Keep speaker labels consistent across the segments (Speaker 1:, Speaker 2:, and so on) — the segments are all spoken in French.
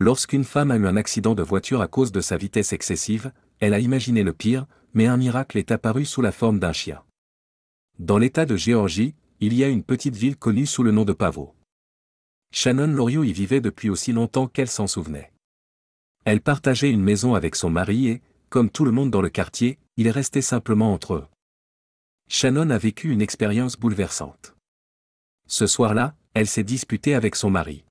Speaker 1: Lorsqu'une femme a eu un accident de voiture à cause de sa vitesse excessive, elle a imaginé le pire, mais un miracle est apparu sous la forme d'un chien. Dans l'État de Géorgie, il y a une petite ville connue sous le nom de Pavo. Shannon Loriot y vivait depuis aussi longtemps qu'elle s'en souvenait. Elle partageait une maison avec son mari et, comme tout le monde dans le quartier, il restait simplement entre eux. Shannon a vécu une expérience bouleversante. Ce soir-là, elle s'est disputée avec son mari.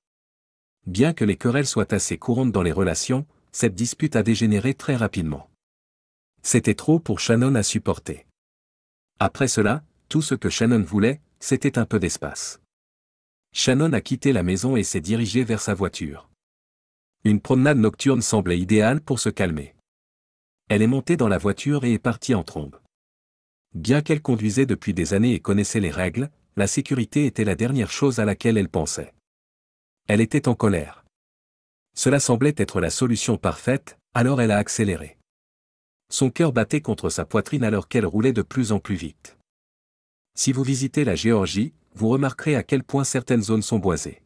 Speaker 1: Bien que les querelles soient assez courantes dans les relations, cette dispute a dégénéré très rapidement. C'était trop pour Shannon à supporter. Après cela, tout ce que Shannon voulait, c'était un peu d'espace. Shannon a quitté la maison et s'est dirigée vers sa voiture. Une promenade nocturne semblait idéale pour se calmer. Elle est montée dans la voiture et est partie en trombe. Bien qu'elle conduisait depuis des années et connaissait les règles, la sécurité était la dernière chose à laquelle elle pensait. Elle était en colère. Cela semblait être la solution parfaite, alors elle a accéléré. Son cœur battait contre sa poitrine alors qu'elle roulait de plus en plus vite. Si vous visitez la Géorgie, vous remarquerez à quel point certaines zones sont boisées.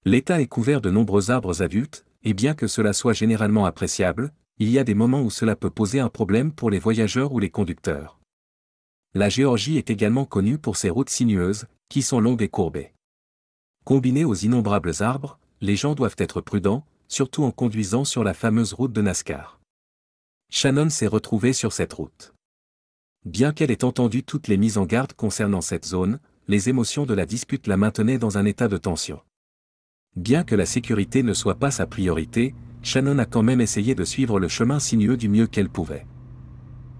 Speaker 1: L'État est couvert de nombreux arbres adultes, et bien que cela soit généralement appréciable, il y a des moments où cela peut poser un problème pour les voyageurs ou les conducteurs. La Géorgie est également connue pour ses routes sinueuses, qui sont longues et courbées. Combinées aux innombrables arbres, les gens doivent être prudents, surtout en conduisant sur la fameuse route de NASCAR. Shannon s'est retrouvée sur cette route. Bien qu'elle ait entendu toutes les mises en garde concernant cette zone, les émotions de la dispute la maintenaient dans un état de tension. Bien que la sécurité ne soit pas sa priorité, Shannon a quand même essayé de suivre le chemin sinueux du mieux qu'elle pouvait.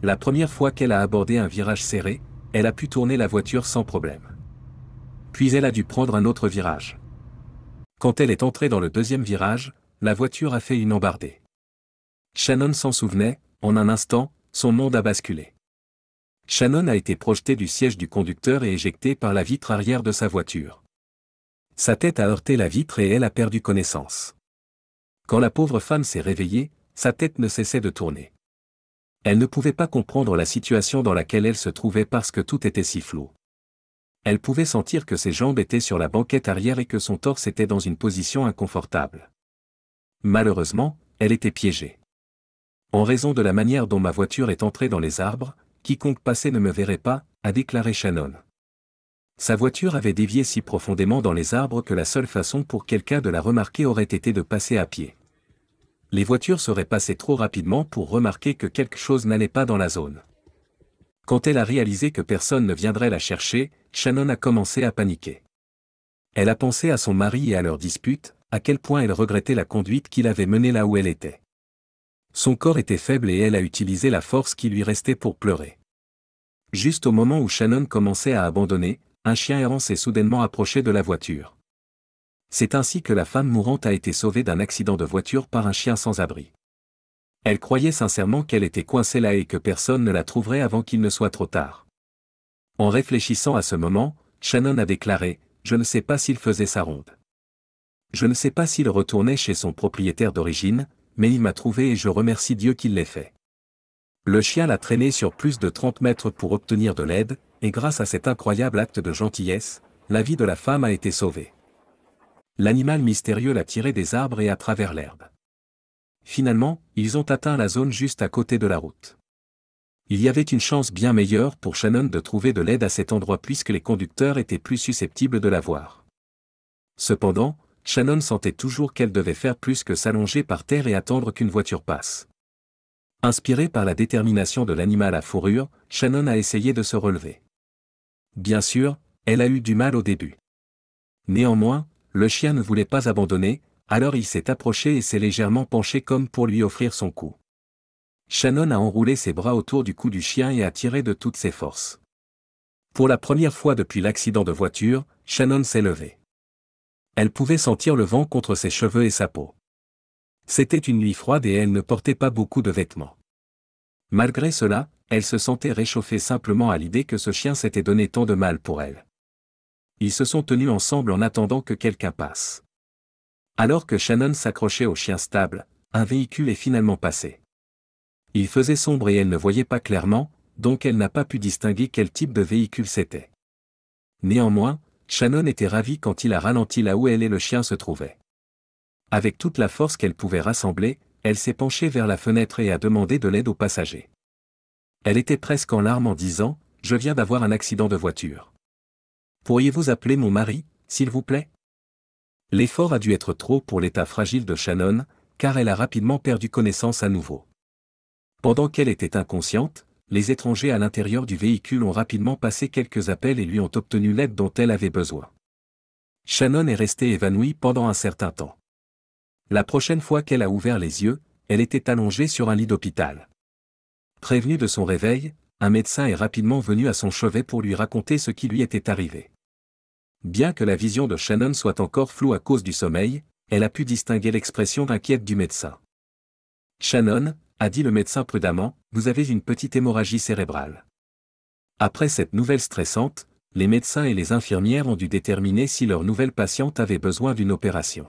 Speaker 1: La première fois qu'elle a abordé un virage serré, elle a pu tourner la voiture sans problème. Puis elle a dû prendre un autre virage. Quand elle est entrée dans le deuxième virage, la voiture a fait une embardée. Shannon s'en souvenait, en un instant, son monde a basculé. Shannon a été projetée du siège du conducteur et éjectée par la vitre arrière de sa voiture. Sa tête a heurté la vitre et elle a perdu connaissance. Quand la pauvre femme s'est réveillée, sa tête ne cessait de tourner. Elle ne pouvait pas comprendre la situation dans laquelle elle se trouvait parce que tout était si flou. Elle pouvait sentir que ses jambes étaient sur la banquette arrière et que son torse était dans une position inconfortable. Malheureusement, elle était piégée. En raison de la manière dont ma voiture est entrée dans les arbres, quiconque passait ne me verrait pas, a déclaré Shannon. Sa voiture avait dévié si profondément dans les arbres que la seule façon pour quelqu'un de la remarquer aurait été de passer à pied. Les voitures seraient passées trop rapidement pour remarquer que quelque chose n'allait pas dans la zone. Quand elle a réalisé que personne ne viendrait la chercher, Shannon a commencé à paniquer. Elle a pensé à son mari et à leur dispute, à quel point elle regrettait la conduite qui l'avait menée là où elle était. Son corps était faible et elle a utilisé la force qui lui restait pour pleurer. Juste au moment où Shannon commençait à abandonner, un chien errant s'est soudainement approché de la voiture. C'est ainsi que la femme mourante a été sauvée d'un accident de voiture par un chien sans abri. Elle croyait sincèrement qu'elle était coincée là et que personne ne la trouverait avant qu'il ne soit trop tard. En réfléchissant à ce moment, Shannon a déclaré « Je ne sais pas s'il faisait sa ronde. Je ne sais pas s'il retournait chez son propriétaire d'origine, mais il m'a trouvé et je remercie Dieu qu'il l'ait fait. » Le chien l'a traîné sur plus de 30 mètres pour obtenir de l'aide, et grâce à cet incroyable acte de gentillesse, la vie de la femme a été sauvée. L'animal mystérieux l'a tiré des arbres et à travers l'herbe. Finalement, ils ont atteint la zone juste à côté de la route. Il y avait une chance bien meilleure pour Shannon de trouver de l'aide à cet endroit puisque les conducteurs étaient plus susceptibles de la voir. Cependant, Shannon sentait toujours qu'elle devait faire plus que s'allonger par terre et attendre qu'une voiture passe. Inspirée par la détermination de l'animal à fourrure, Shannon a essayé de se relever. Bien sûr, elle a eu du mal au début. Néanmoins, le chien ne voulait pas abandonner, alors il s'est approché et s'est légèrement penché comme pour lui offrir son cou. Shannon a enroulé ses bras autour du cou du chien et a tiré de toutes ses forces. Pour la première fois depuis l'accident de voiture, Shannon s'est levée. Elle pouvait sentir le vent contre ses cheveux et sa peau. C'était une nuit froide et elle ne portait pas beaucoup de vêtements. Malgré cela, elle se sentait réchauffée simplement à l'idée que ce chien s'était donné tant de mal pour elle. Ils se sont tenus ensemble en attendant que quelqu'un passe. Alors que Shannon s'accrochait au chien stable, un véhicule est finalement passé. Il faisait sombre et elle ne voyait pas clairement, donc elle n'a pas pu distinguer quel type de véhicule c'était. Néanmoins, Shannon était ravie quand il a ralenti là où elle et le chien se trouvaient. Avec toute la force qu'elle pouvait rassembler, elle s'est penchée vers la fenêtre et a demandé de l'aide aux passagers. Elle était presque en larmes en disant « Je viens d'avoir un accident de voiture. Pourriez-vous appeler mon mari, s'il vous plaît ?» L'effort a dû être trop pour l'état fragile de Shannon, car elle a rapidement perdu connaissance à nouveau. Pendant qu'elle était inconsciente, les étrangers à l'intérieur du véhicule ont rapidement passé quelques appels et lui ont obtenu l'aide dont elle avait besoin. Shannon est restée évanouie pendant un certain temps. La prochaine fois qu'elle a ouvert les yeux, elle était allongée sur un lit d'hôpital. Prévenue de son réveil, un médecin est rapidement venu à son chevet pour lui raconter ce qui lui était arrivé. Bien que la vision de Shannon soit encore floue à cause du sommeil, elle a pu distinguer l'expression inquiète du médecin. « Shannon, » a dit le médecin prudemment, « vous avez une petite hémorragie cérébrale. » Après cette nouvelle stressante, les médecins et les infirmières ont dû déterminer si leur nouvelle patiente avait besoin d'une opération.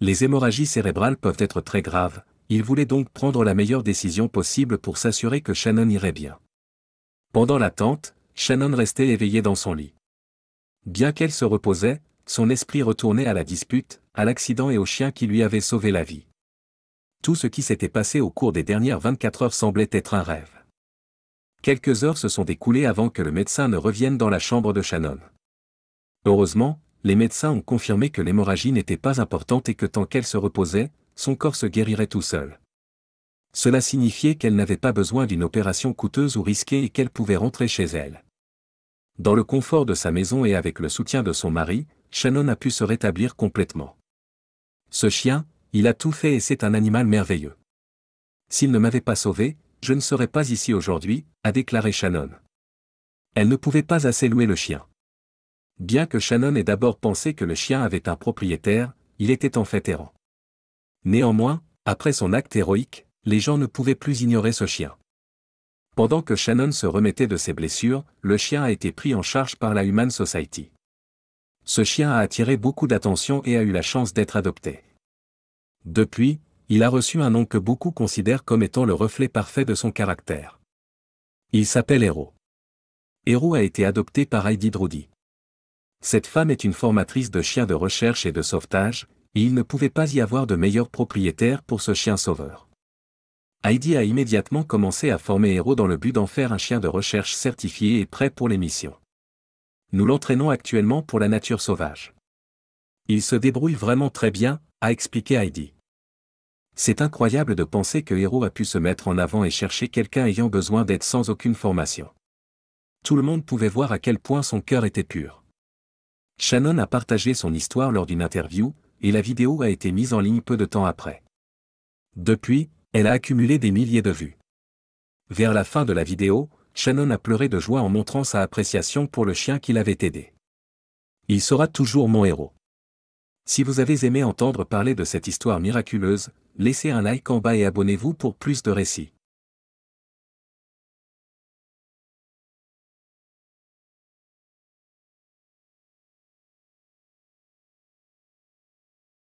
Speaker 1: Les hémorragies cérébrales peuvent être très graves, il voulait donc prendre la meilleure décision possible pour s'assurer que Shannon irait bien. Pendant l'attente, Shannon restait éveillée dans son lit. Bien qu'elle se reposait, son esprit retournait à la dispute, à l'accident et au chien qui lui avait sauvé la vie. Tout ce qui s'était passé au cours des dernières 24 heures semblait être un rêve. Quelques heures se sont écoulées avant que le médecin ne revienne dans la chambre de Shannon. Heureusement, les médecins ont confirmé que l'hémorragie n'était pas importante et que tant qu'elle se reposait, son corps se guérirait tout seul. Cela signifiait qu'elle n'avait pas besoin d'une opération coûteuse ou risquée et qu'elle pouvait rentrer chez elle. Dans le confort de sa maison et avec le soutien de son mari, Shannon a pu se rétablir complètement. Ce chien, il a tout fait et c'est un animal merveilleux. S'il ne m'avait pas sauvé, je ne serais pas ici aujourd'hui, a déclaré Shannon. Elle ne pouvait pas assez louer le chien. Bien que Shannon ait d'abord pensé que le chien avait un propriétaire, il était en fait errant. Néanmoins, après son acte héroïque, les gens ne pouvaient plus ignorer ce chien. Pendant que Shannon se remettait de ses blessures, le chien a été pris en charge par la Humane Society. Ce chien a attiré beaucoup d'attention et a eu la chance d'être adopté. Depuis, il a reçu un nom que beaucoup considèrent comme étant le reflet parfait de son caractère. Il s'appelle Hero. Hero a été adopté par Heidi Drudy. Cette femme est une formatrice de chiens de recherche et de sauvetage, et il ne pouvait pas y avoir de meilleur propriétaire pour ce chien sauveur. Heidi a immédiatement commencé à former Hero dans le but d'en faire un chien de recherche certifié et prêt pour les missions. Nous l'entraînons actuellement pour la nature sauvage. Il se débrouille vraiment très bien, a expliqué Heidi. C'est incroyable de penser que Hero a pu se mettre en avant et chercher quelqu'un ayant besoin d'aide sans aucune formation. Tout le monde pouvait voir à quel point son cœur était pur. Shannon a partagé son histoire lors d'une interview, et la vidéo a été mise en ligne peu de temps après. Depuis, elle a accumulé des milliers de vues. Vers la fin de la vidéo, Shannon a pleuré de joie en montrant sa appréciation pour le chien qui l'avait aidé. Il sera toujours mon héros. Si vous avez aimé entendre parler de cette histoire miraculeuse, laissez un like en bas et abonnez-vous pour plus de récits.